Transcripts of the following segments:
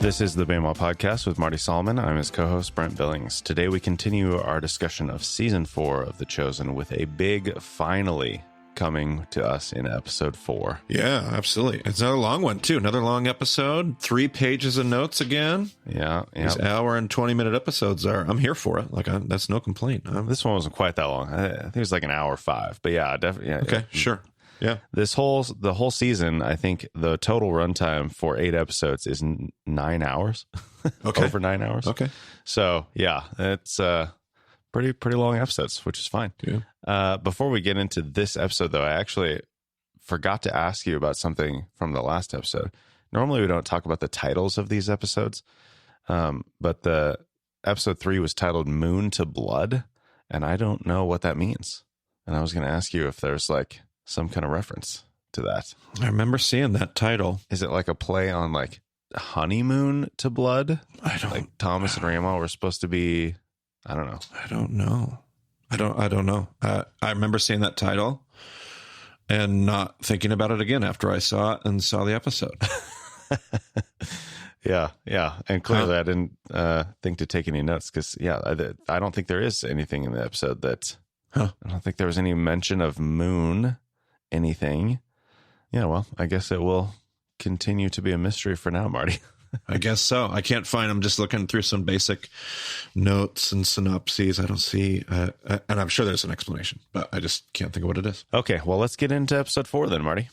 This is the Bama Podcast with Marty Solomon. I'm his co-host, Brent Billings. Today we continue our discussion of Season 4 of The Chosen with a big finally coming to us in Episode 4. Yeah, absolutely. It's another long one, too. Another long episode. 3 pages of notes again. Yeah. These hour and 20-minute episodes I'm here for it. That's no complaint. This one wasn't quite that long. I think it was like an hour 5. But yeah, definitely. Yeah, okay, sure. Yeah. The whole season, I think the total runtime for 8 episodes is 9 hours. Okay. Over 9 hours. Okay. So yeah, it's pretty long episodes, which is fine. Yeah. Before we get into this episode, though, I actually forgot to ask you about something from the last episode. Normally, we don't talk about the titles of these episodes, but the episode 3 was titled "Moon to Blood," and I don't know what that means. And I was going to ask you if there's like some kind of reference to that. I remember seeing that title. Is it like a play on like honeymoon to blood? I don't like Thomas and Rama were supposed to be. I don't know. I don't know. I remember seeing that title and not thinking about it again after I saw it and saw the episode. Yeah. And clearly I didn't think to take any notes because, I don't think there is anything in the episode that... Huh. I don't think there was any mention of moon anything. Yeah, well, I guess it will continue to be a mystery for now, Marty. I guess so. I can't find. I'm just looking through some basic notes and synopses. I don't see, and I'm sure there's an explanation, but I just can't think of what it is. Okay, well, let's get into episode 4 then, Marty.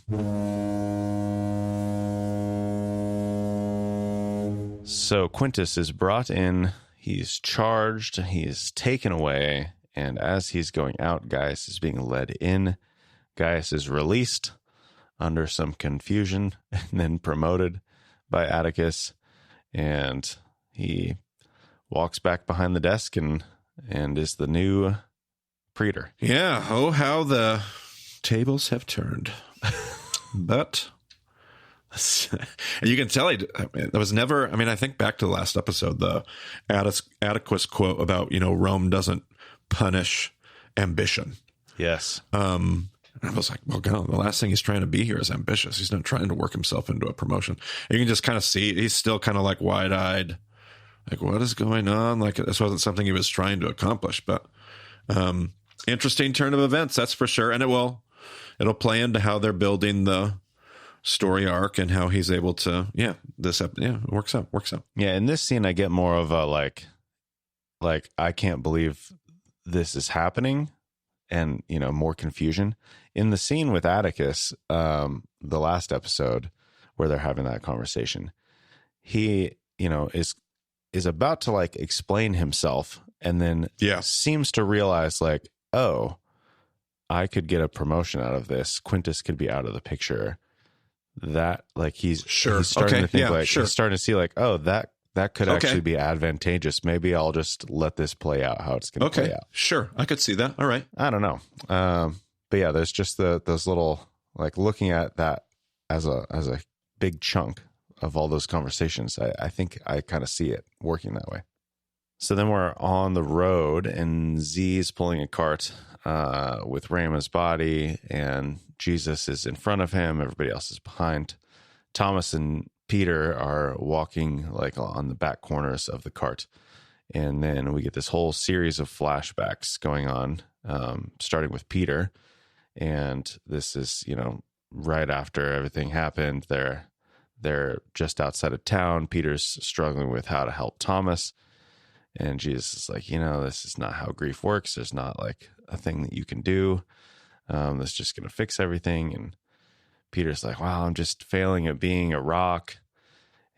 So Quintus is brought in. He's charged. He's taken away. And as he's going out, Gaius is being led in. Gaius is released under some confusion and then promoted by Atticus. And he walks back behind the desk and is the new praetor. Yeah. Oh, how the tables have turned. But you can tell there was never, I think back to the last episode, the Atticus quote about, Rome doesn't punish ambition. Yes. I was like, well, God, the last thing he's trying to be here is ambitious. He's not trying to work himself into a promotion. And you can just kind of see he's still kind of like wide-eyed, like, what is going on? Like, this wasn't something he was trying to accomplish. But interesting turn of events, that's for sure. And it'll play into how they're building the story arc and how he's able to, it works out. Yeah, in this scene, I get more of a like I can't believe this is happening, and more confusion. In the scene with Atticus, the last episode where they're having that conversation, he is about to like explain himself, and then seems to realize like, oh, I could get a promotion out of this. Quintus could be out of the picture. That like he's starting to think he's starting to see like, oh, that could actually be advantageous. Maybe I'll just let this play out how it's going to play out. Sure. I could see that. All right. I don't know. But yeah, there's just those little, like looking at that as a big chunk of all those conversations. I think I kind of see it working that way. So then we're on the road and Z's pulling a cart with Rama's body, and Jesus is in front of him. Everybody else is behind. Thomas and Peter are walking like on the back corners of the cart. And then we get this whole series of flashbacks going on, starting with Peter. And this is, right after everything happened. They're just outside of town. Peter's struggling with how to help Thomas. And Jesus is like, this is not how grief works. There's not like a thing that you can do that's just going to fix everything. And Peter's like, wow, I'm just failing at being a rock.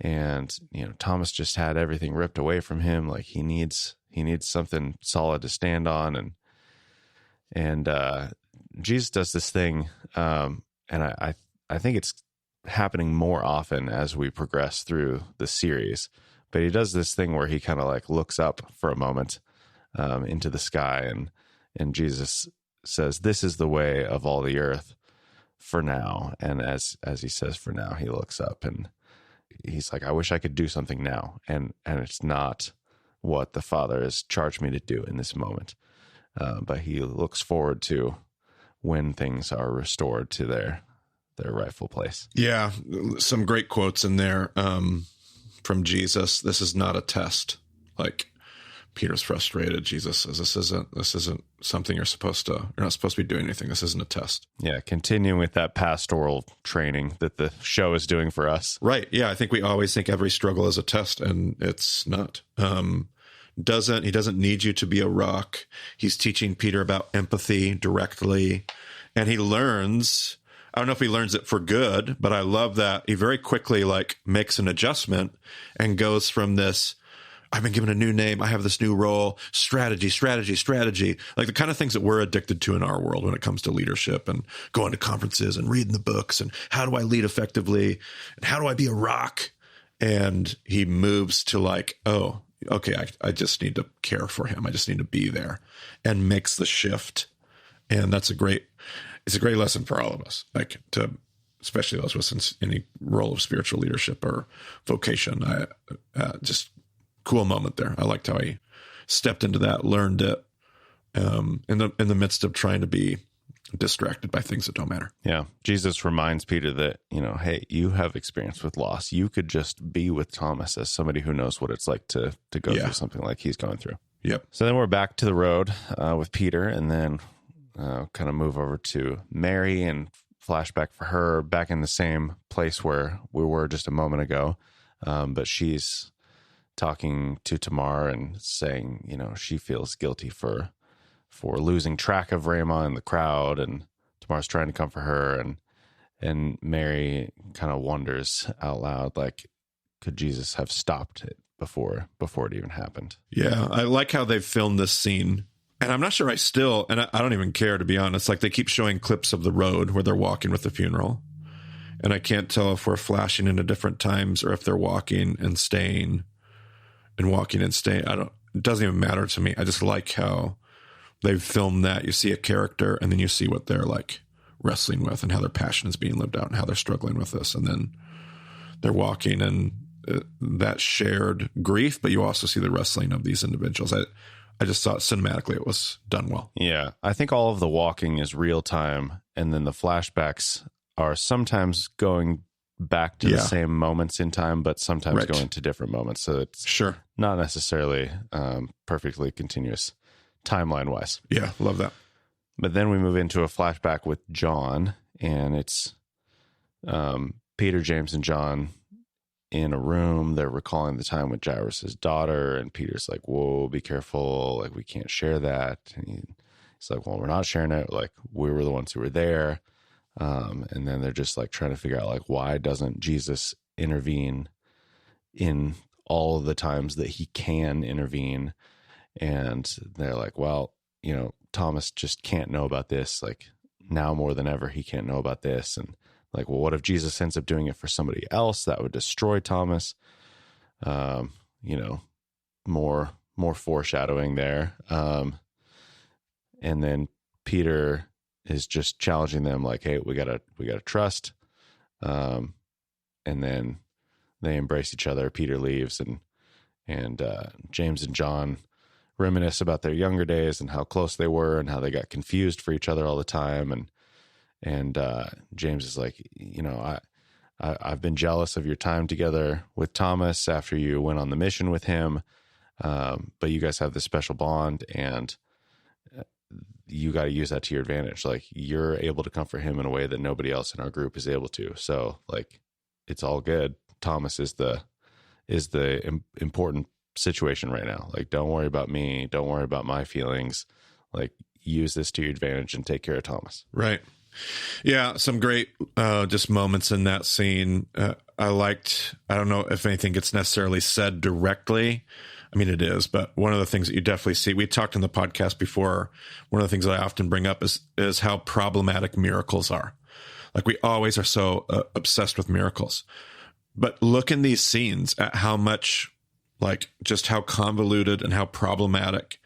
And, Thomas just had everything ripped away from him. Like he needs something solid to stand on. And Jesus does this thing. And I think it's happening more often as we progress through the series, but he does this thing where he kind of like looks up for a moment into the sky, and Jesus says, "This is the way of all the earth for now." And as he says for now, he looks up and he's like, I wish I could do something now. And it's not what the Father has charged me to do in this moment. But he looks forward to when things are restored to their rightful place. Yeah. Some great quotes in there. from Jesus, this is not a test. Like Peter's frustrated. Jesus says, this isn't something you're not supposed to be doing anything. This isn't a test. Yeah. Continuing with that pastoral training that the show is doing for us. Right. Yeah. I think we always think every struggle is a test, and it's not. He doesn't need you to be a rock. He's teaching Peter about empathy directly, and he learns, I don't know if he learns it for good, but I love that he very quickly like makes an adjustment and goes from this, I've been given a new name, I have this new role, strategy, like the kind of things that we're addicted to in our world when it comes to leadership and going to conferences and reading the books and how do I lead effectively and how do I be a rock? And he moves to like, oh, okay, I just need to care for him. I just need to be there, and makes the shift. And it's a great lesson for all of us, like especially those with any role of spiritual leadership or vocation. Just cool moment there. I liked how he stepped into that, learned it in the midst of trying to be distracted by things that don't matter. Yeah. Jesus reminds Peter that, hey, you have experience with loss. You could just be with Thomas as somebody who knows what it's like to go through something like he's going through. Yep. So then we're back to the road with Peter, and then kind of move over to Mary and flashback for her back in the same place where we were just a moment ago. But she's talking to Tamar and saying, she feels guilty for losing track of Ramah in the crowd, and Tamar's trying to comfort her, and Mary kind of wonders out loud, like, could Jesus have stopped it before it even happened? Yeah, I like how they've filmed this scene, and I'm not sure I don't even care, to be honest. Like, they keep showing clips of the road where they're walking with the funeral, and I can't tell if we're flashing into different times or if they're walking and staying and walking and staying. It doesn't even matter to me. I just like how they've filmed that. You see a character, and then you see what they're like wrestling with and how their passion is being lived out and how they're struggling with this. And then they're walking and that shared grief, but you also see the wrestling of these individuals. I just thought cinematically it was done well. Yeah. I think all of the walking is real time. And then the flashbacks are sometimes going back to the same moments in time, but sometimes going to different moments. So it's not necessarily perfectly continuous timeline wise. Yeah, love that. But then we move into a flashback with John, and it's Peter, James, and John in a room. They're recalling the time with Jairus' daughter, and Peter's like, whoa, be careful. Like, we can't share that. And he's like, well, we're not sharing it. Like, we were the ones who were there. And then they're just like trying to figure out, like, why doesn't Jesus intervene in all of the times that he can intervene? And they're like, well, Thomas just can't know about this. Like, now more than ever, he can't know about this. And like, well, what if Jesus ends up doing it for somebody else? That would destroy Thomas. More foreshadowing there. And then Peter is just challenging them, like, hey, we gotta trust. And then they embrace each other. Peter leaves, and James and John reminisce about their younger days and how close they were and how they got confused for each other all the time. And James is like, I've been jealous of your time together with Thomas after you went on the mission with him. But you guys have this special bond, and you got to use that to your advantage. Like, you're able to comfort him in a way that nobody else in our group is able to. So like, it's all good. Thomas is the important situation right now. Like, don't worry about me. Don't worry about my feelings. Like, use this to your advantage and take care of Thomas. Right. Yeah. Some great, just moments in that scene. I don't know if anything gets necessarily said directly. I mean, it is, but one of the things that you definitely see, we talked in the podcast before, one of the things that I often bring up is how problematic miracles are. Like, we always are so obsessed with miracles, but look in these scenes at how much, like, just how convoluted and how problematic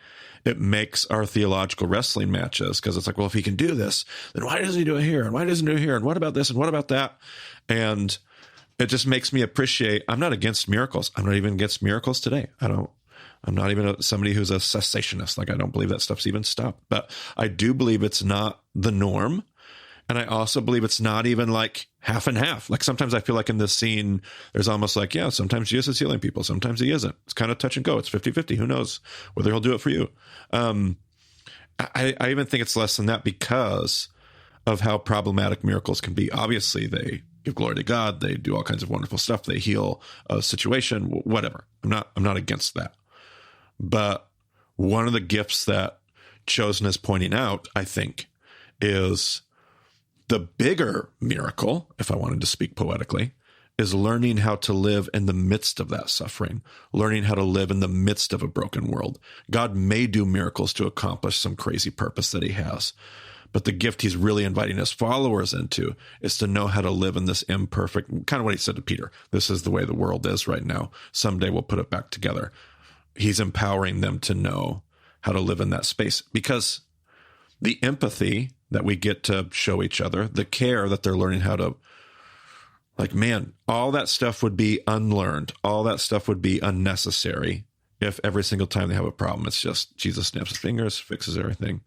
it makes our theological wrestling matches. Because it's like, well, if he can do this, then why doesn't he do it here? And why doesn't he do it here? And what about this? And what about that? And it just makes me appreciate, I'm not against miracles. I'm not even against miracles today. I'm not even somebody who's a cessationist. Like, I don't believe that stuff's even stopped. But I do believe it's not the norm. And I also believe it's not even like half and half. Like sometimes I feel like in this scene, there's almost like, yeah, sometimes Jesus is healing people. Sometimes he isn't. It's kind of touch and go. It's 50-50. Who knows whether he'll do it for you. I even think it's less than that because of how problematic miracles can be. Obviously, they give glory to God. They do all kinds of wonderful stuff. They heal a situation, whatever. I'm not against that. But one of the gifts that Chosen is pointing out, I think, is the bigger miracle, if I wanted to speak poetically, is learning how to live in the midst of that suffering, learning how to live in the midst of a broken world. God may do miracles to accomplish some crazy purpose that he has, but the gift he's really inviting his followers into is to know how to live in this imperfect, kind of what he said to Peter. This is the way the world is right now. Someday we'll put it back together. He's empowering them to know how to live in that space, because the empathy that we get to show each other, the care that they're learning how to, like, man, all that stuff would be unlearned. All that stuff would be unnecessary if every single time they have a problem, it's just Jesus snaps his fingers, fixes everything.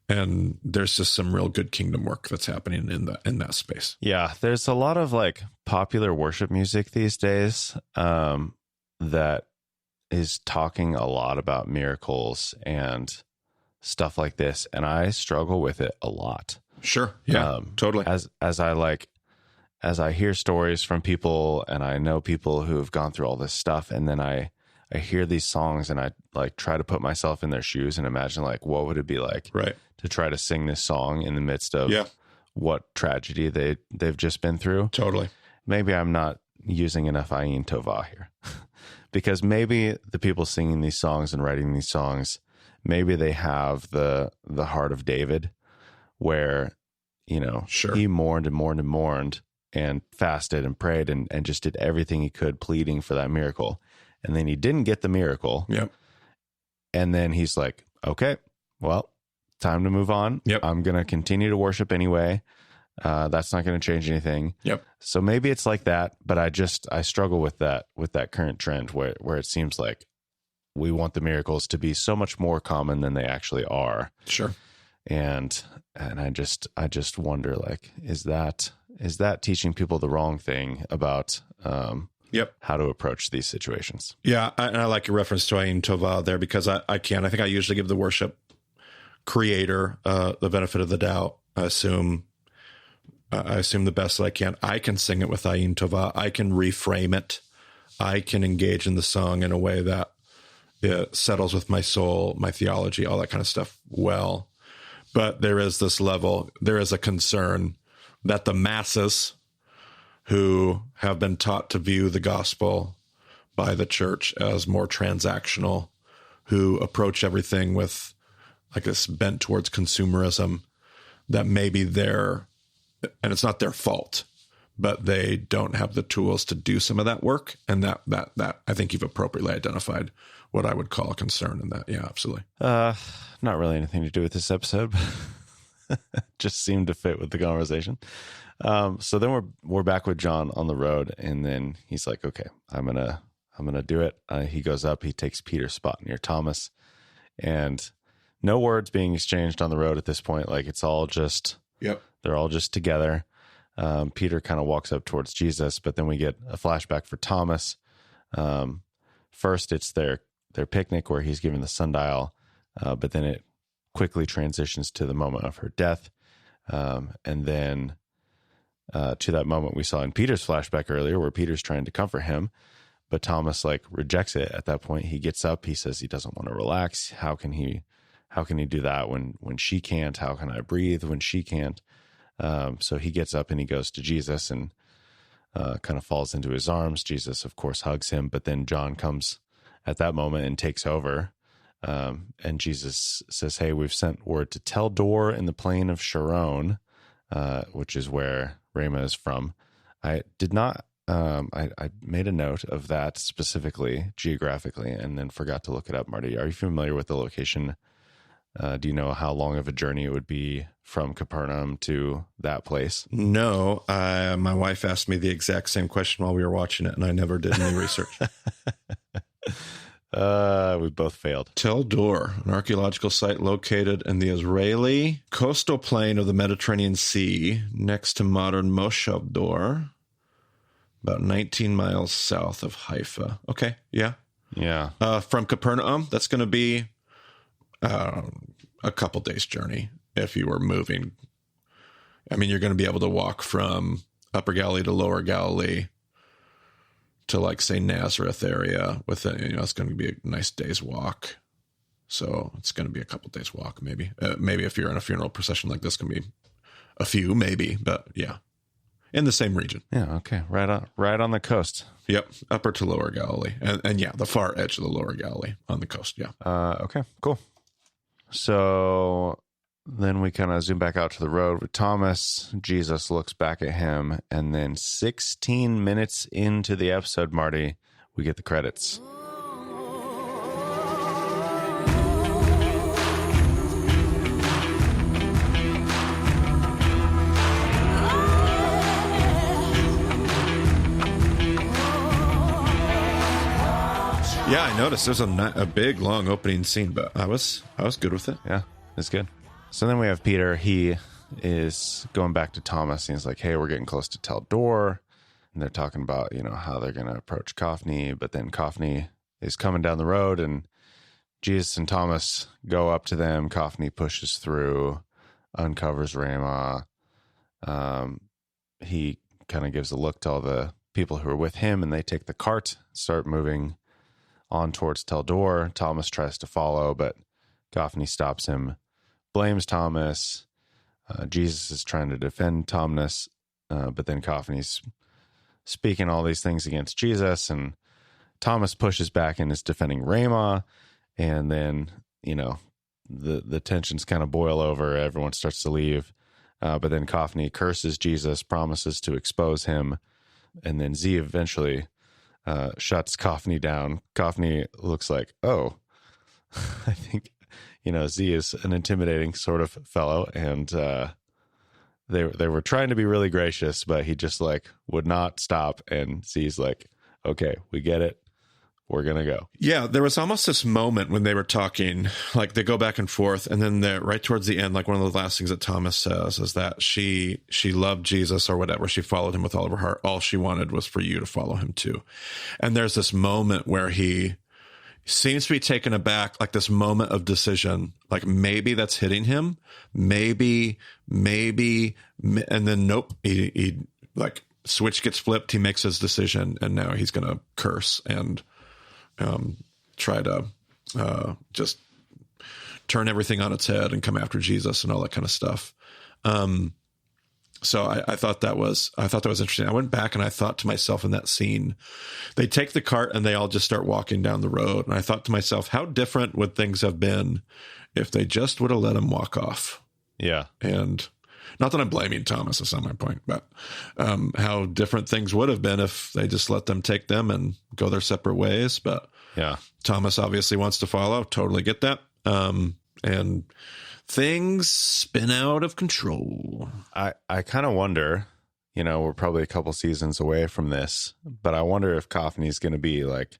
And there's just some real good kingdom work that's happening in that space. Yeah, there's a lot of like popular worship music these days that is talking a lot about miracles and stuff like this, and I struggle with it a lot. Sure, yeah, totally. As I hear stories from people, and I know people who have gone through all this stuff, and then I hear these songs, and I like try to put myself in their shoes and imagine like what would it be like, right, to try to sing this song in the midst of what tragedy they've just been through. Totally. Maybe I'm not using enough ayin tovah here, because maybe the people singing these songs and writing these songs, maybe they have the heart of David, where, you know, sure, he mourned and mourned and mourned and fasted and prayed and just did everything he could, pleading for that miracle. And then he didn't get the miracle. Yep. And then he's like, okay, well, time to move on. Yep. I'm going to continue to worship anyway. That's not going to change anything. Yep. So maybe it's like that, but I struggle with that current trend where it seems like we want the miracles to be so much more common than they actually are. Sure. And I just wonder, like, is that teaching people the wrong thing about how to approach these situations? Yeah, I like your reference to Ayin Tovah there, because I think I usually give the worship creator the benefit of the doubt. I assume the best that I can. I can sing it with Ayin Tovah. I can reframe it. I can engage in the song in a way that it settles with my soul, my theology, all that kind of stuff well. But there is this level, there is a concern that the masses who have been taught to view the gospel by the church as more transactional, who approach everything with like this bent towards consumerism, that maybe they're, and it's not their fault, but they don't have the tools to do some of that work. And that I think you've appropriately identified what I would call a concern in that. Yeah, absolutely. Not really anything to do with this episode, but just seemed to fit with the conversation. So then we're back with John on the road, and then he's like, okay, I'm gonna do it. He goes up, he takes Peter's spot near Thomas, and no words being exchanged on the road at this point. Like, it's all just, they're all just together. Peter kind of walks up towards Jesus, but then we get a flashback for Thomas. First, it's their picnic where he's given the sundial, but then it quickly transitions to the moment of her death. And then to that moment we saw in Peter's flashback earlier, where Peter's trying to comfort him, but Thomas like rejects it at that point. He gets up, he says he doesn't want to relax. How can he do that when she can't? How can I breathe when she can't? So he gets up and he goes to Jesus and kind of falls into his arms. Jesus, of course, hugs him, but then John comes at that moment and takes over. And Jesus says, hey, we've sent word to tell Dor in the plain of Sharon, which is where Rama is from. I did not, I made a note of that specifically geographically and then forgot to look it up. Marty, are you familiar with the location? Do you know how long of a journey it would be from Capernaum to that place? No, my wife asked me the exact same question while we were watching it, and I never did any research. We both failed. Tel Dor, an archaeological site located in the Israeli coastal plain of the Mediterranean Sea, next to modern Moshav Dor, about 19 miles south of Haifa. Okay, yeah. Yeah. From Capernaum, that's going to be a couple days' journey if you were moving. I mean, you're going to be able to walk from Upper Galilee to Lower Galilee to, like, say, Nazareth area with it's going to be a nice day's walk. So it's going to be a couple days walk, maybe. Maybe if you're in a funeral procession like this, can be a few, maybe, but yeah, in the same region. Yeah. Okay. Right on the coast. Yep, Upper to Lower Galilee, and yeah, the far edge of the Lower Galilee on the coast. Yeah. Okay. Cool. So then we kind of zoom back out to the road with Thomas. Jesus looks back at him, and then 16 minutes into the episode, Marty, we get the credits. Yeah, I noticed there's a big, long opening scene, but I was good with it. Yeah, it's good. So then we have Peter. He is going back to Thomas, and he's like, hey, we're getting close to Tel Dor. And they're talking about, how they're going to approach Cophni, but then Cophni is coming down the road, and Jesus and Thomas go up to them. Cophni pushes through, uncovers Ramah. He kind of gives a look to all the people who are with him, and they take the cart, start moving on towards Tel Dor. Thomas tries to follow, but Cophni stops him, blames Thomas. Jesus is trying to defend Thomas, but then Cophni's speaking all these things against Jesus, and Thomas pushes back and is defending Ramah, and then, the tensions kind of boil over. Everyone starts to leave, but then Cophni curses Jesus, promises to expose him, and then Z eventually shuts Cophni down. Cophni looks like, oh, I think, Z is an intimidating sort of fellow, and they were trying to be really gracious, but he just would not stop. And Z's like, okay, we get it. We're going to go. Yeah, there was almost this moment when they were talking, like they go back and forth, and then right towards the end, like one of the last things that Thomas says is that she loved Jesus or whatever. She followed him with all of her heart. All she wanted was for you to follow him too. And there's this moment where he seems to be taken aback, like this moment of decision, like maybe that's hitting him, maybe, and then nope, he like switch gets flipped. He makes his decision, and now he's going to curse and try to just turn everything on its head and come after Jesus and all that kind of stuff. So I thought that was interesting. I went back and I thought to myself in that scene, they take the cart and they all just start walking down the road. And I thought to myself, how different would things have been if they just would have let him walk off? Yeah. And not that I'm blaming Thomas, that's not my point, but how different things would have been if they just let them take them and go their separate ways. But yeah, Thomas obviously wants to follow. Totally get that. And things spin out of control. I kind of wonder, we're probably a couple seasons away from this, but I wonder if Cophni's going to be like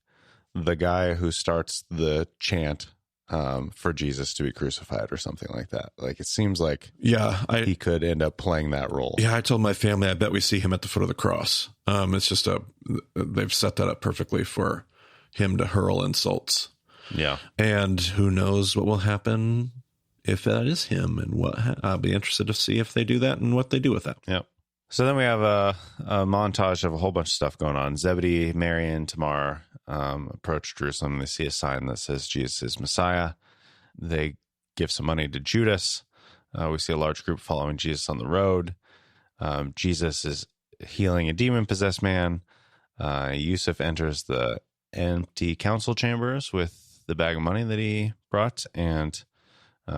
the guy who starts the chant for Jesus to be crucified or something like that. Like, it seems like he could end up playing that role. Yeah, I told my family I bet we see him at the foot of the cross. It's just they've set that up perfectly for him to hurl insults. Yeah. And who knows what will happen if that is him, and I'll be interested to see if they do that and what they do with that. Yep. So then we have a montage of a whole bunch of stuff going on. Zebedee, Mary, and Tamar approach Jerusalem. They see a sign that says Jesus is Messiah. They give some money to Judas. We see a large group following Jesus on the road. Jesus is healing a demon-possessed man. Yusuf enters the empty council chambers with the bag of money that he brought, and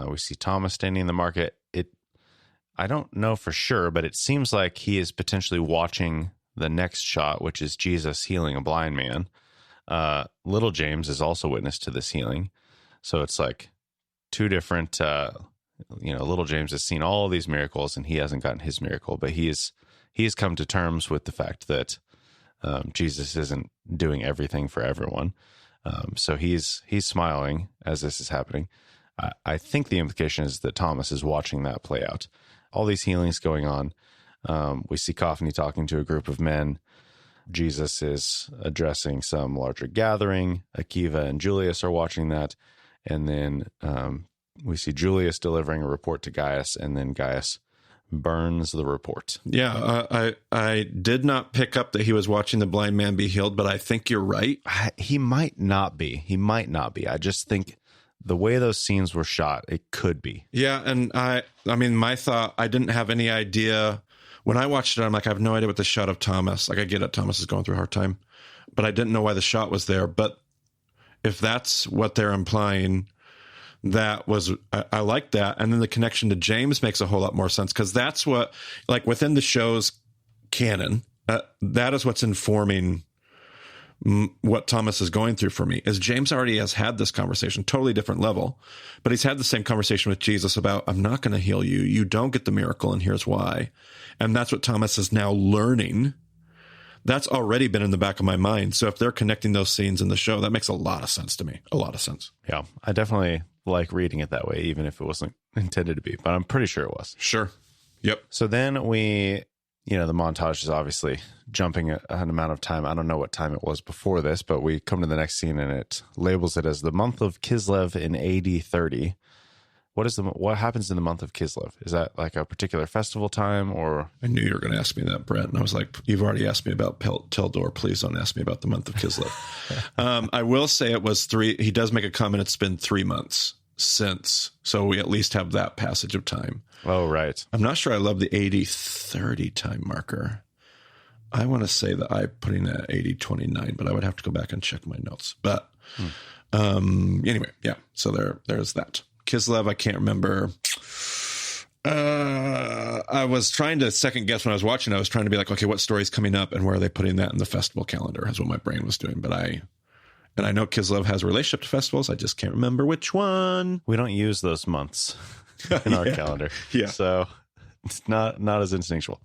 we see Thomas standing in the market. I don't know for sure, but it seems like he is potentially watching the next shot, which is Jesus healing a blind man. Little James is also witness to this healing. So it's like two different, Little James has seen all of these miracles and he hasn't gotten his miracle, but he's come to terms with the fact that Jesus isn't doing everything for everyone. So he's smiling as this is happening. I think the implication is that Thomas is watching that play out. All these healings going on. We see Coffany talking to a group of men. Jesus is addressing some larger gathering. Akiva and Julius are watching that. And then we see Julius delivering a report to Gaius, and then Gaius burns the report. Yeah, I did not pick up that he was watching the blind man be healed, but I think you're right. He might not be. I just think the way those scenes were shot, it could be. Yeah, and I mean, my thought, I didn't have any idea. When I watched it, I'm like, I have no idea what the shot of Thomas. Like, I get it, Thomas is going through a hard time, but I didn't know why the shot was there. But if that's what they're implying, that was, I like that. And then the connection to James makes a whole lot more sense, because that's what, like, within the show's canon, that is what's informing what Thomas is going through for me. Is James already has had this conversation, totally different level, but he's had the same conversation with Jesus about, I'm not going to heal you. You don't get the miracle, and here's why. And that's what Thomas is now learning. That's already been in the back of my mind. So if they're connecting those scenes in the show, that makes a lot of sense to me. A lot of sense. Yeah, I definitely like reading it that way, even if it wasn't intended to be, but I'm pretty sure it was. Sure. Yep. So then the montage is obviously jumping an amount of time. I don't know what time it was before this, but we come to the next scene and it labels it as the month of Kislev in AD 30. What happens in the month of Kislev? Is that like a particular festival time, or? I knew you were going to ask me that, Brent. And I was like, you've already asked me about Teldor. Please don't ask me about the month of Kislev. I will say it was 3. He does make a comment. It's been 3 months since. So we at least have that passage of time. Oh, right. I'm not sure I love the 80-30 time marker. I want to say that I put in at 80-29, but I would have to go back and check my notes. But anyway, yeah. So there's that. Kislev, I can't remember. I was trying to second guess when I was watching. I was trying to be like, okay, what story's coming up and where are they putting that in the festival calendar? Is what my brain was doing. But I know Kislev has a relationship to festivals. I just can't remember which one. We don't use those months in our calendar. Yeah. So it's not as instinctual.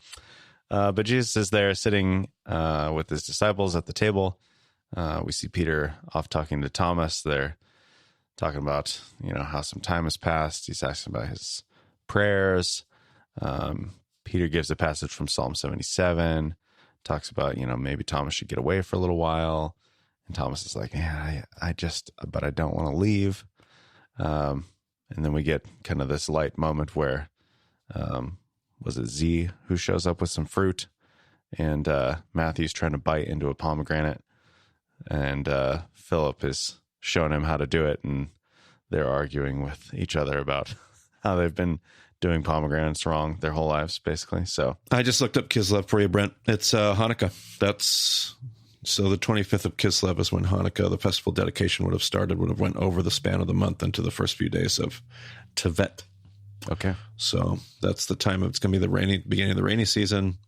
But Jesus is there sitting with his disciples at the table. We see Peter off talking to Thomas. They're talking about, how some time has passed. He's asking about his prayers. Peter gives a passage from Psalm 77, talks about, maybe Thomas should get away for a little while. And Thomas is like, yeah, but I don't want to leave. And then we get kind of this light moment where, was it Z who shows up with some fruit, and Matthew's trying to bite into a pomegranate, and Philip is showing him how to do it, and they're arguing with each other about how they've been doing pomegranates wrong their whole lives, basically. So I just looked up Kislev for you, Brent. It's Hanukkah. So the 25th of Kislev is when Hanukkah, the festival dedication, would have went over the span of the month into the first few days of Tevet. Okay. So that's the time it's going to be the beginning of the rainy season,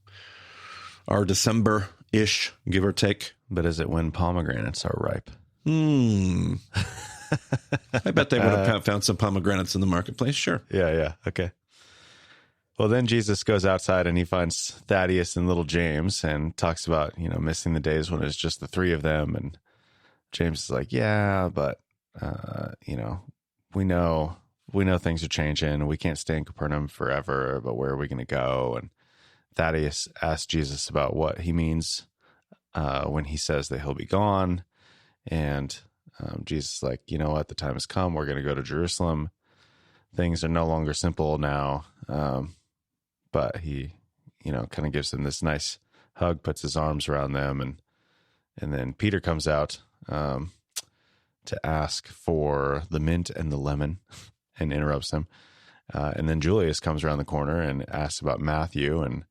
our December-ish, give or take. But is it when pomegranates are ripe? I bet they would have found some pomegranates in the marketplace. Sure. Yeah. Okay. Well, then Jesus goes outside and he finds Thaddeus and little James and talks about, missing the days when it was just the 3 of them. And James is like, yeah, but, we know things are changing. We can't stay in Capernaum forever, but where are we going to go? And Thaddeus asks Jesus about what he means when he says that he'll be gone. And Jesus is like, you know what? The time has come. We're going to go to Jerusalem. Things are no longer simple now. But he, kind of gives them this nice hug, puts his arms around them. And then Peter comes out to ask for the mint and the lemon and interrupts him. And then Julius comes around the corner and asks about Matthew. And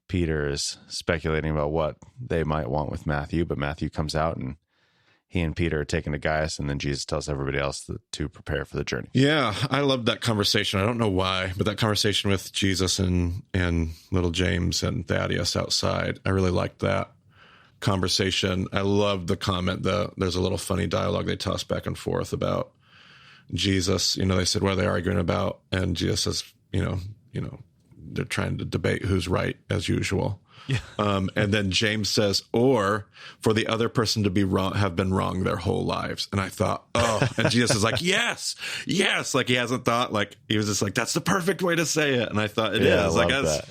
Peter is speculating about what they might want with Matthew. But Matthew comes out and he and Peter are taken to Gaius, and then Jesus tells everybody else to prepare for the journey. Yeah, I loved that conversation. I don't know why, but that conversation with Jesus and little James and Thaddeus outside, I really liked that conversation. I loved the comment. There's a little funny dialogue they toss back and forth about Jesus. They said, what are they arguing about? And Jesus says, they're trying to debate who's right as usual. Yeah. And then James says, or for the other person to be wrong, have been wrong their whole lives. And I thought, oh, and Jesus is like, yes, like he hasn't thought, like he was just like, that's the perfect way to say it. And I thought it is like,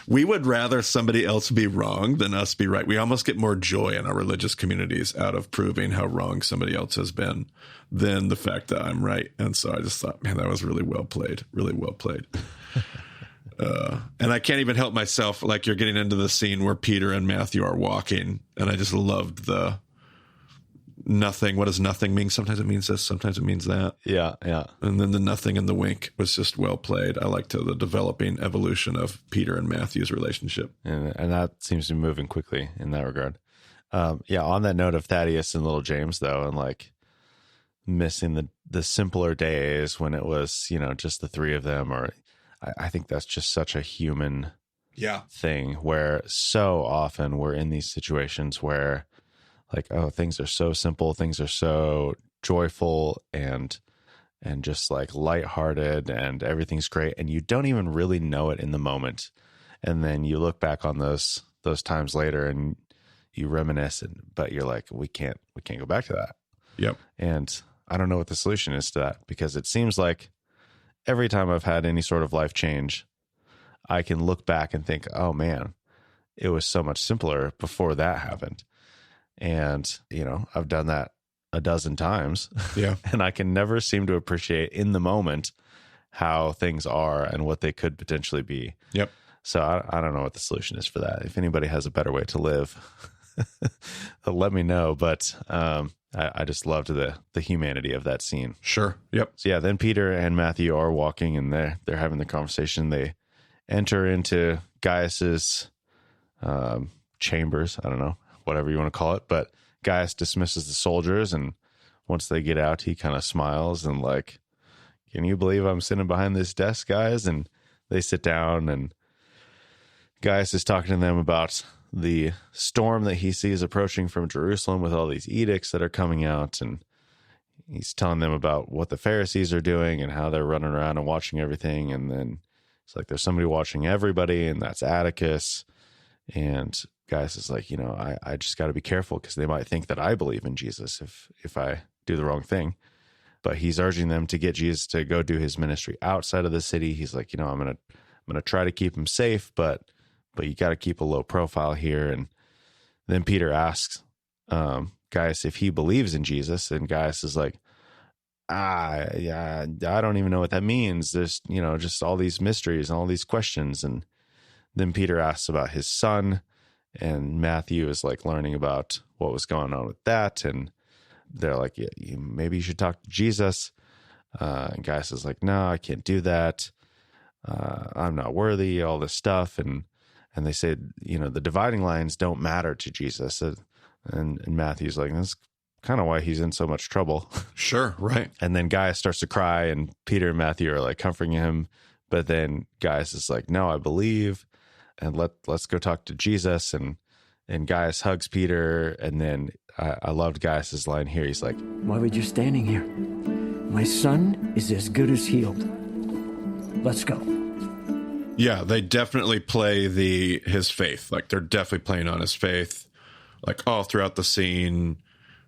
we would rather somebody else be wrong than us be right. We almost get more joy in our religious communities out of proving how wrong somebody else has been than the fact that I'm right. And so I just thought, man, that was really well played. And I can't even help myself. Like you're getting into the scene where Peter and Matthew are walking, and I just loved the nothing. What does nothing mean? Sometimes it means this, sometimes it means that. Yeah. And then the nothing and the wink was just well played. I liked the developing evolution of Peter and Matthew's relationship. And that seems to be moving quickly in that regard. On that note of Thaddeus and little James, though, and like missing the simpler days when it was, just the three of them, or I think that's just such a human thing where so often we're in these situations where like, oh, things are so simple, things are so joyful and just like lighthearted and everything's great. And you don't even really know it in the moment. And then you look back on those times later and you reminisce, but you're like, we can't go back to that. Yep. And I don't know what the solution is to that, because it seems like every time I've had any sort of life change, I can look back and think, oh man, it was so much simpler before that happened. And, I've done that a dozen times. Yeah. And I can never seem to appreciate in the moment how things are and what they could potentially be. Yep. So I don't know what the solution is for that. If anybody has a better way to live, let me know. But I just loved the humanity of that scene. Sure. Yep. So yeah, then Peter and Matthew are walking and they're having the conversation. They enter into Gaius's chambers. I don't know, whatever you want to call it. But Gaius dismisses the soldiers, and once they get out, he kind of smiles and like, can you believe I'm sitting behind this desk, guys? And they sit down, and Gaius is talking to them about the storm that he sees approaching from Jerusalem with all these edicts that are coming out. And he's telling them about what the Pharisees are doing and how they're running around and watching everything. And then it's like, there's somebody watching everybody, and that's Atticus. And Gaius is like, I just got to be careful, because they might think that I believe in Jesus if I do the wrong thing. But he's urging them to get Jesus to go do his ministry outside of the city. He's like, I'm going to try to keep him safe, but you got to keep a low profile here. And then Peter asks Gaius if he believes in Jesus, and Gaius is like, I don't even know what that means. There's, just all these mysteries and all these questions. And then Peter asks about his son, and Matthew is like learning about what was going on with that. And they're like, maybe you should talk to Jesus. And Gaius is like, no, I can't do that. I'm not worthy, all this stuff. And they said, the dividing lines don't matter to Jesus. And Matthew's like, that's kind of why he's in so much trouble. Sure, right. And then Gaius starts to cry, and Peter and Matthew are like comforting him. But then Gaius is like, no, I believe, and let's go talk to Jesus. And Gaius hugs Peter. And then I loved Gaius's line here. He's like, why were you standing here? My son is as good as healed. Let's go. Yeah, they definitely play his faith. Like, they're definitely playing on his faith, like all throughout the scene.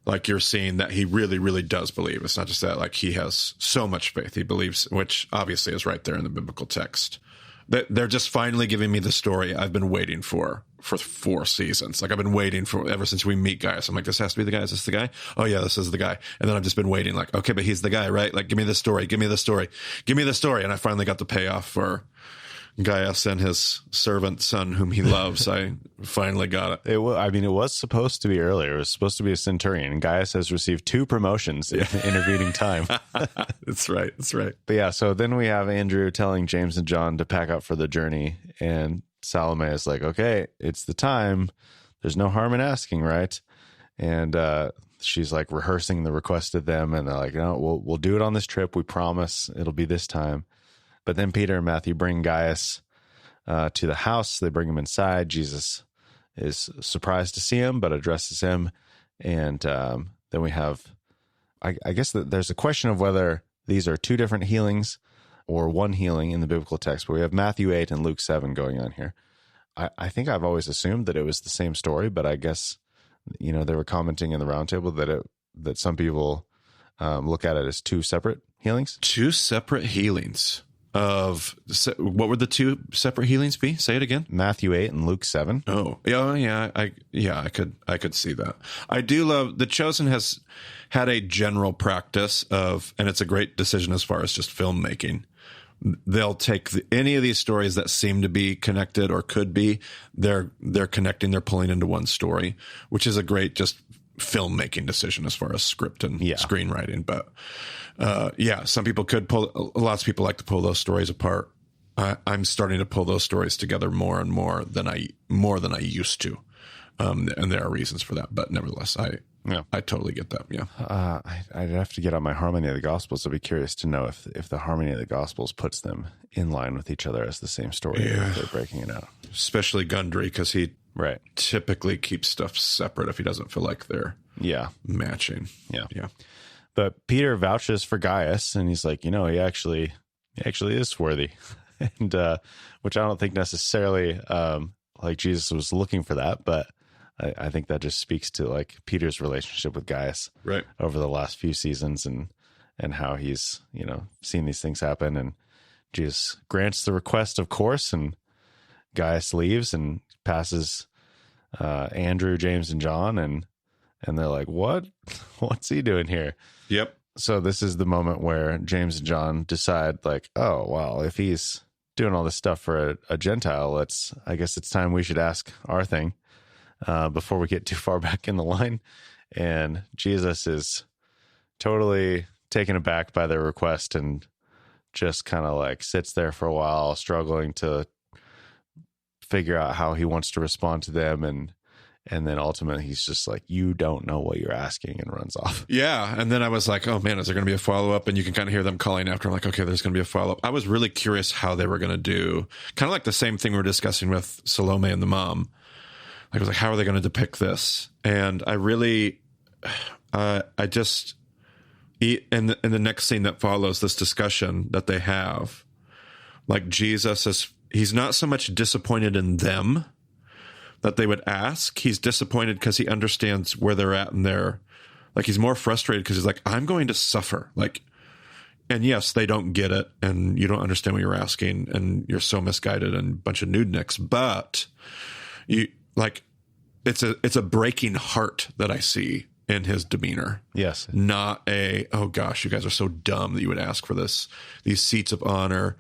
Like, you're seeing that he really, really does believe. It's not just that, like, he has so much faith. He believes, which obviously is right there in the biblical text. They're just finally giving me the story I've been waiting for 4 seasons. Like, I've been waiting for ever since we meet Gaius. I'm like, this has to be the guy. Is this the guy? Oh yeah, this is the guy. And then I've just been waiting, like, okay, but he's the guy, right? Like, give me the story. And I finally got the payoff for Gaius and his servant son, whom he loves. I finally got it. It was supposed to be earlier. It was supposed to be a centurion, and Gaius has received 2 promotions in the intervening time. That's right. But yeah, so then we have Andrew telling James and John to pack up for the journey, and Salome is like, okay, it's the time. There's no harm in asking, right? And she's like rehearsing the request to them, and they're like, no, we'll do it on this trip. We promise it'll be this time. But then Peter and Matthew bring Gaius to the house. They bring him inside. Jesus is surprised to see him, but addresses him. And then we have, I guess that there's a question of whether these are 2 different healings or one healing in the biblical text, but we have Matthew 8 and Luke 7 going on here. I think I've always assumed that it was the same story, but I guess, they were commenting in the roundtable that some people look at it as two separate healings. Two separate healings what would the two separate healings be? Say it again. Matthew 8 and Luke 7. Oh, yeah. I could see that. I do love The Chosen has had a general practice of, and it's a great decision as far as just filmmaking. They'll take any of these stories that seem to be connected or could be, they're connecting, they're pulling into one story, which is a great just filmmaking decision as far as script and screenwriting. But some people could lots of people like to pull those stories apart. I'm starting to pull those stories together more and more than I used to. And there are reasons for that, but nevertheless, I totally get that. Yeah. I'd have to get on my Harmony of the Gospels. I'd be curious to know if the Harmony of the Gospels puts them in line with each other as the same story. If they're breaking it out. Especially Gundry, because he typically keeps stuff separate if he doesn't feel like they're matching. Yeah. But Peter vouches for Gaius, and he's like, he actually is worthy. And which I don't think necessarily like Jesus was looking for that, but I think that just speaks to like Peter's relationship with Gaius over the last few seasons and how he's, seen these things happen. And Jesus grants the request, of course, and Gaius leaves and passes Andrew, James, and John, and they're like, what's he doing here? Yep. So this is the moment where James and John decide like, oh, well, if he's doing all this stuff for a Gentile, I guess it's time we should ask our thing. Before we get too far back in the line. And Jesus is totally taken aback by their request and just kind of like sits there for a while, struggling to figure out how he wants to respond to them. And then ultimately he's just like, you don't know what you're asking, and runs off. Yeah. And then I was like, oh man, is there going to be a follow-up? And you can kind of hear them calling after. I'm like, okay, there's going to be a follow-up. I was really curious how they were going to do kind of like the same thing we were discussing with Salome and the mom. I was like, how are they going to depict this? And I really, in the next scene that follows this discussion that they have, like Jesus he's not so much disappointed in them that they would ask. He's disappointed because he understands where they're at, and he's more frustrated because he's like, I'm going to suffer. Like, and yes, they don't get it, and you don't understand what you're asking, and you're so misguided and a bunch of nudniks, but it's a breaking heart that I see in his demeanor. Yes. Not oh gosh, you guys are so dumb that you would ask for these seats of honor.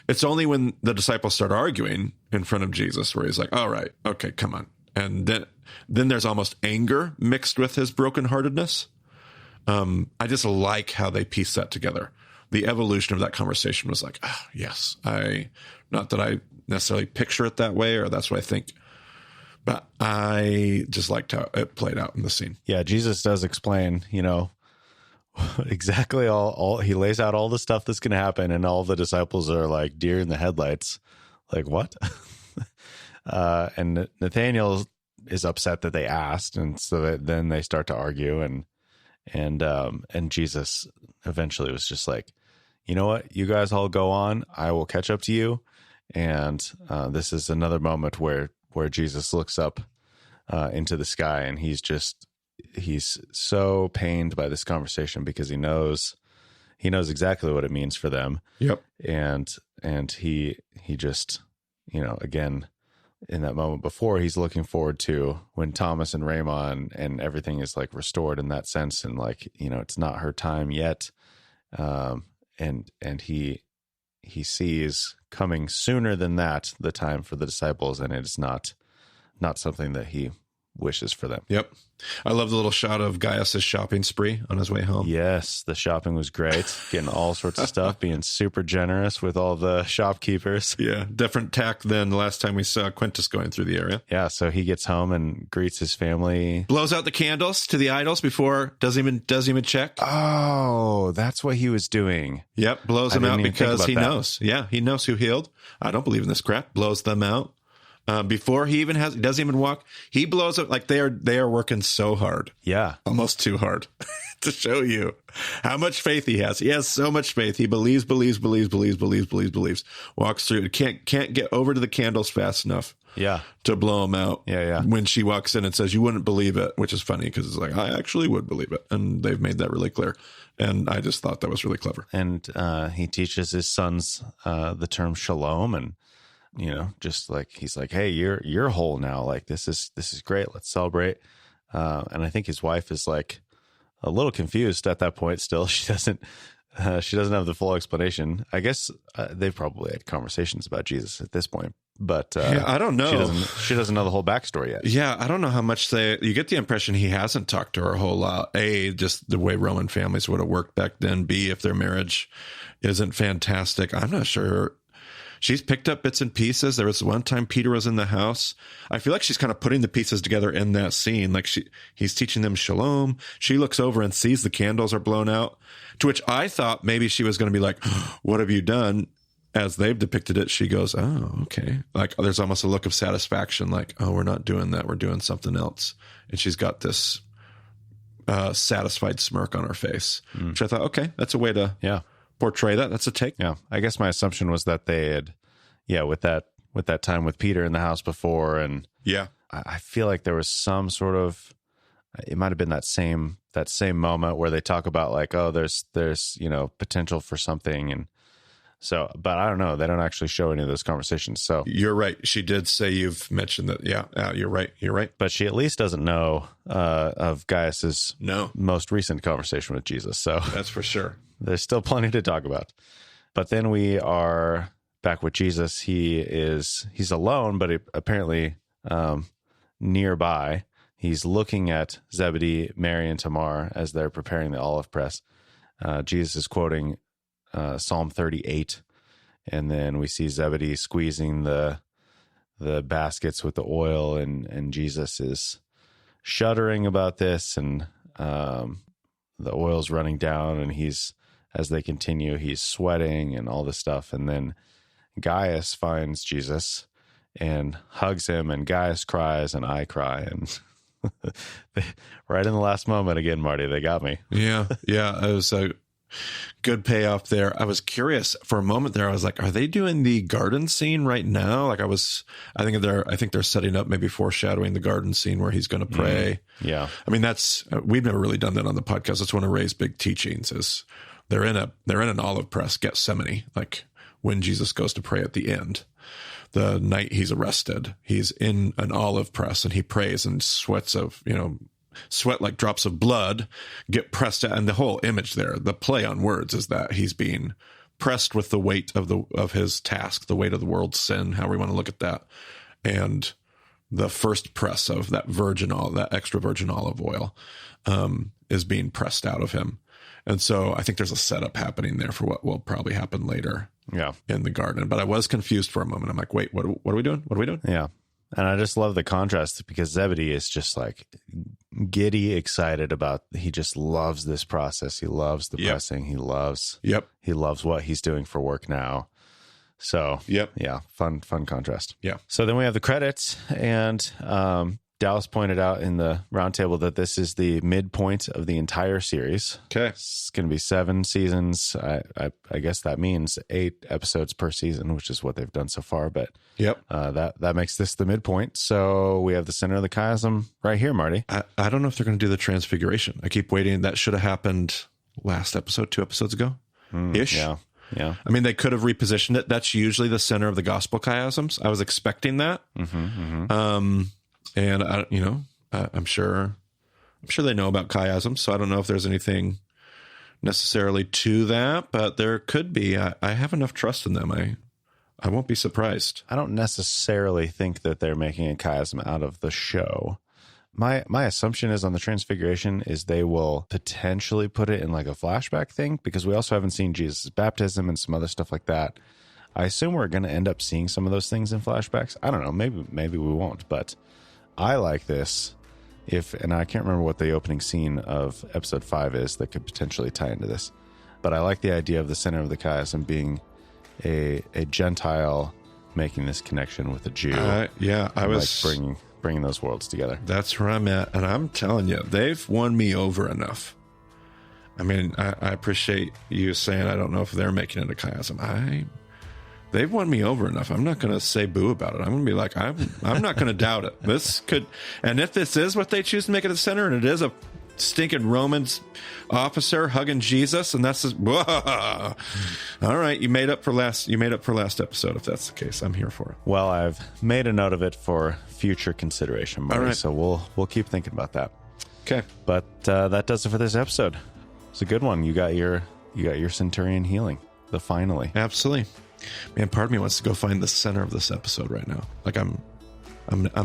It's only when the disciples start arguing in front of Jesus where he's like, all right, okay, come on. And then there's almost anger mixed with his brokenheartedness. I just like how they piece that together. The evolution of that conversation was like, yes, not that I necessarily picture it that way, or that's what I think, but I just liked how it played out in the scene. Yeah, Jesus does explain, exactly all he lays out all the stuff that's going to happen, and all the disciples are like deer in the headlights. Like, what? And Nathaniel is upset that they asked, and so then they start to argue, and Jesus eventually was just like, you know what? You guys all go on. I will catch up to you. And this is another moment where Jesus looks up into the sky, and he's so pained by this conversation because he knows exactly what it means for them. Yep. And he just, again, in that moment before, he's looking forward to when Thomas and Raymond and everything is like restored in that sense. And like, it's not her time yet. And he sees coming sooner than that, the time for the disciples, and it's not something that he wishes for them. Yep. I love the little shot of Gaius's shopping spree on his way home. Yes, the shopping was great. Getting all sorts of stuff, being super generous with all the shopkeepers. Yeah, different tack than the last time we saw Quintus going through the area. Yeah, so he gets home and greets his family. Blows out the candles to the idols before, doesn't even check. Oh, that's what he was doing. Yep, blows them out because he knows. Yeah, he knows who healed. I don't believe in this crap. Blows them out. Before he doesn't even walk, he blows up. Like they are working so hard. Yeah. Almost too hard to show you how much faith he has. He has so much faith. He believes. Walks through. Can't get over to the candles fast enough. Yeah. To blow him out. Yeah. When she walks in and says, "You wouldn't believe it," which is funny because it's like, I actually would believe it. And they've made that really clear. And I just thought that was really clever. And he teaches his sons the term shalom, and just like he's like, "Hey, you're whole now. Like this is great. Let's celebrate." And I think his wife is like a little confused at that point. Still, she doesn't have the full explanation. I guess they've probably had conversations about Jesus at this point, but I don't know. She doesn't know the whole backstory yet. Yeah, I don't know how much you get the impression he hasn't talked to her a whole lot. A, just the way Roman families would have worked back then. B, if their marriage isn't fantastic. I'm not sure. She's picked up bits and pieces. There was one time Peter was in the house. I feel like she's kind of putting the pieces together in that scene. Like he's teaching them shalom. She looks over and sees the candles are blown out, to which I thought maybe she was going to be like, "What have you done?" As they've depicted it, she goes, "Oh, okay." Like there's almost a look of satisfaction, like, "Oh, we're not doing that. We're doing something else." And she's got this satisfied smirk on her face, which I thought, okay, that's a way to portray that. That's a take. Yeah. I guess my assumption was that they had, with that time with Peter in the house before. And I feel like there was some sort of, it might've been that same moment where they talk about like, oh, there's, potential for something. And so, but I don't know. They don't actually show any of those conversations. So you're right. She did say you've mentioned that. Yeah, you're right. You're right. But she at least doesn't know of Gaius's most recent conversation with Jesus. So that's for sure. There's still plenty to talk about. But then we are back with Jesus. He's alone, but apparently nearby. He's looking at Zebedee, Mary, and Tamar as they're preparing the olive press. Jesus is quoting Psalm 38, and then we see Zebedee squeezing the baskets with the oil, and Jesus is shuddering about this, and the oil's running down, and as they continue, he's sweating and all this stuff. And then Gaius finds Jesus and hugs him, and Gaius cries, and I cry, and right in the last moment again, Marty, they got me. Yeah. It was a good payoff there. I was curious for a moment there. I was like, are they doing the garden scene right now? Like I think they're setting up, maybe foreshadowing the garden scene where he's going to pray. Yeah. I mean, we've never really done that on the podcast. That's one of Ray's big teachings is they're in an olive press, Gethsemane, like when Jesus goes to pray at the end. The night he's arrested, he's in an olive press and he prays, and sweat like drops of blood get pressed out. And the whole image there, the play on words, is that he's being pressed with the weight of his task, the weight of the world's sin, however we want to look at that. And the first press of that extra virgin olive oil is being pressed out of him. And so I think there's a setup happening there for what will probably happen later in the garden. But I was confused for a moment. I'm like, wait, what are we doing? What are we doing? Yeah. And I just love the contrast because Zebedee is just like giddy excited he just loves this process. He loves the pressing. He loves what he's doing for work now. So fun contrast. Yeah. So then we have the credits, and Dallas pointed out in the roundtable that this is the midpoint of the entire series. Okay. It's going to be 7 seasons. I guess that means 8 episodes per season, which is what they've done so far. But that makes this the midpoint. So we have the center of the chiasm right here, Marty. I don't know if they're going to do the transfiguration. I keep waiting. That should have happened last episode, 2 episodes ago ish. Yeah. I mean, they could have repositioned it. That's usually the center of the gospel chiasms. I was expecting that. And I'm sure they know about chiasms, so I don't know if there's anything necessarily to that, but there could be. I have enough trust in them. I won't be surprised. I don't necessarily think that they're making a chiasm out of the show. My assumption is on the transfiguration is they will potentially put it in like a flashback thing, because we also haven't seen Jesus' baptism and some other stuff like that. I assume we're going to end up seeing some of those things in flashbacks. I don't know. Maybe we won't, but I like this. And I can't remember what the opening scene of episode 5 is that could potentially tie into this, but I like the idea of the center of the chiasm being a Gentile making this connection with a Jew. I was like bringing those worlds together. That's where I'm at, and I'm telling you, they've won me over enough I mean, I appreciate you saying I don't know if they're making it a chiasm. They've won me over enough. I'm not going to say boo about it. I'm going to be like, I'm not going to doubt it. This could, and if this is what they choose to make it the center, and it is a stinking Romans officer hugging Jesus, and that's just, whoa. All right, you made up for last episode. If that's the case, I'm here for it. Well, I've made a note of it for future consideration, Marty, all right. So we'll keep thinking about that. Okay, but that does it for this episode. It's a good one. You got your Centurion healing. The finally, absolutely. Man, part of me wants to go find the center of this episode right now. Like I'm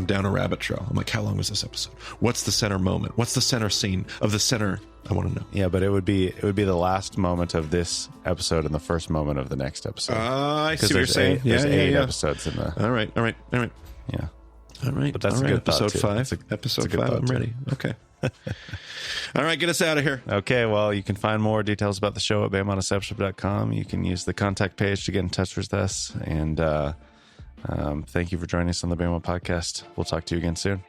down a rabbit trail. I'm like, how long was this episode? What's the center moment? What's the center scene of the center? I want to know. Yeah, but it would be the last moment of this episode and the first moment of the next episode. I see what you're saying. There's eight episodes in the. All right. Yeah. All right. But that's a good episode thought, 5. Episode 5. I'm ready. Okay. All right, get us out of here. Okay, well, you can find more details about the show at BamaDeception.com. You can use the contact page to get in touch with us. And thank you for joining us on the Bama Podcast. We'll talk to you again soon.